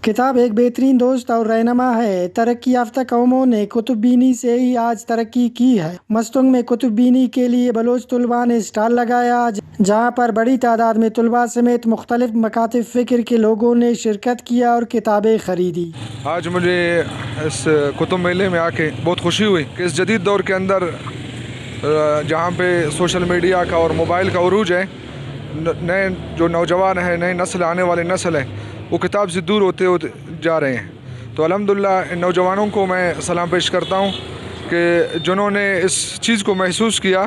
کتاب ایک بہترین دوست اور رہنما ہے۔ ترقی یافتہ قوموں نے کتب بینی سے ہی آج ترقی کی ہے۔ مستونگ میں کتب بینی کے لیے بلوچ طلباء نے اسٹال لگایا، جہاں پر بڑی تعداد میں طلباء سمیت مختلف مکاتب فکر کے لوگوں نے شرکت کیا اور کتابیں خریدی۔ آج مجھے اس کتب میلے میں آ کے بہت خوشی ہوئی کہ اس جدید دور کے اندر جہاں پہ سوشل میڈیا کا اور موبائل کا عروج ہے، نئے جو نوجوان ہیں، نئی نسل، آنے والی نسل ہے، وہ کتاب سے دور ہوتے جا رہے ہیں۔ تو الحمدللہ ان نوجوانوں کو میں سلام پیش کرتا ہوں کہ جنہوں نے اس چیز کو محسوس کیا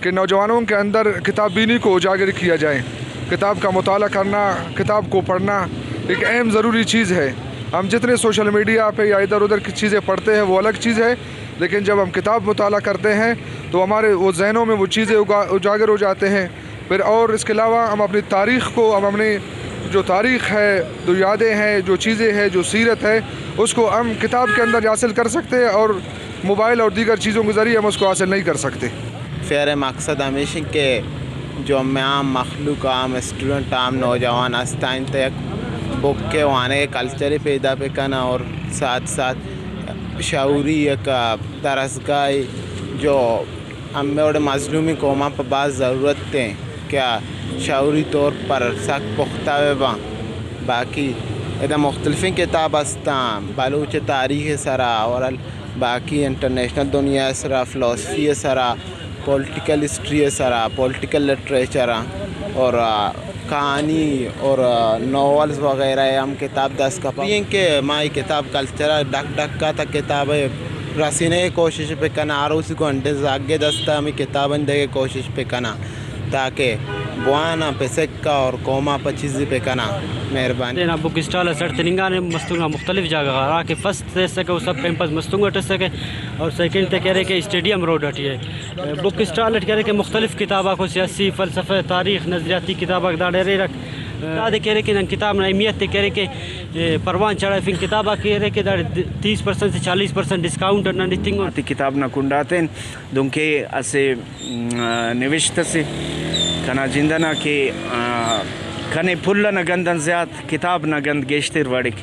کہ نوجوانوں کے اندر کتاب بینی کو اجاگر کیا جائے۔ کتاب کا مطالعہ کرنا، کتاب کو پڑھنا ایک اہم ضروری چیز ہے۔ ہم جتنے سوشل میڈیا پہ یا ادھر ادھر کی چیزیں پڑھتے ہیں وہ الگ چیز ہے، لیکن جب ہم کتاب مطالعہ کرتے ہیں تو ہمارے وہ ذہنوں میں وہ چیزیں اجاگر ہو جاتے ہیں۔ پھر اور اس کے علاوہ ہم اپنی تاریخ کو، ہم اپنی جو تاریخ ہے، جو یادیں ہیں، جو چیزیں ہیں، جو سیرت ہے، اس کو ہم کتاب کے اندر حاصل کر سکتے ہیں اور موبائل اور دیگر چیزوں کے ذریعے ہم اس کو حاصل نہیں کر سکتے۔ فیر مقصد ہمیشہ کہ جو عام مخلوق، عام اسٹوڈنٹ، عام نوجوان استائن تک بک کے وانے کلچر پیدا پہ کرنا اور ساتھ ساتھ شعوری ایک درسگاہ جو ہمیں اور مظلومی قوما پر بعض ضرورت ہے کیا شعوری طور پر سخت پختہ و باقی ادھر مختلف کتاب ہستاں بلوچ تاریخ سرا اور باقی انٹرنیشنل دنیا سرا، فلسفی سرا، پولیٹیکل ہسٹری سرا، پولیٹیکل لٹریچر اور کہانی اور ناولز وغیرہ ہم کتاب دست کا پائیں کہ مائی کتاب کلچر ڈک ڈک کا تک کتاب رسینے کی کوشش پہ کرنا، اور اسی کو انڈے آگے دستا ہمیں کتاب دے کی کوشش پہ کرنا تاکہ بوانا پہ سکا اور قوما پہ چیزیں پہ کرنا۔ مہربانی دینا بک اسٹال سر تنگا نے مستونگا مختلف جگہ آ کے فرسٹ دے سکے وہ سب کیمپس مستونگا اٹھ سکے، اور سیکنڈ تے کہہ رہے کہ اسٹیڈیم روڈ ہٹی ہے بک اسٹال کہہ رہے کہ مختلف کتابوں کو سیاسی، فلسفہ، تاریخ، نظریاتی کتابیں داڑے رہے رکھ دادے کہہ رہے کہ کتاب اہمیت تے کہہ رہے کہ پروان چڑھا پھر کتابیں کہہ رہے کہ 30% سے 40% ڈسکاؤنٹ نہ نتنگ کتاب نہ کنڈاتین دونکہ اسے نوشت سے کنا جندنا کہ کنے پھل نہ گندن زیاد کتاب نہ گند گیشتر وڑک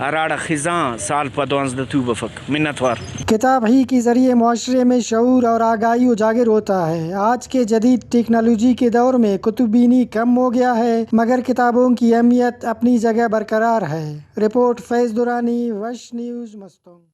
اراڑا خزاں سال پا 12 تو بفک منتوار۔ کتاب ہی کے ذریعے معاشرے میں شعور اور آگاہی اجاگر ہوتا ہے۔ آج کے جدید ٹیکنالوجی کے دور میں کتب بینی کم ہو گیا ہے، مگر کتابوں کی اہمیت اپنی جگہ برقرار ہے۔ رپورٹ فیض درانی، وش نیوز، مستونگ۔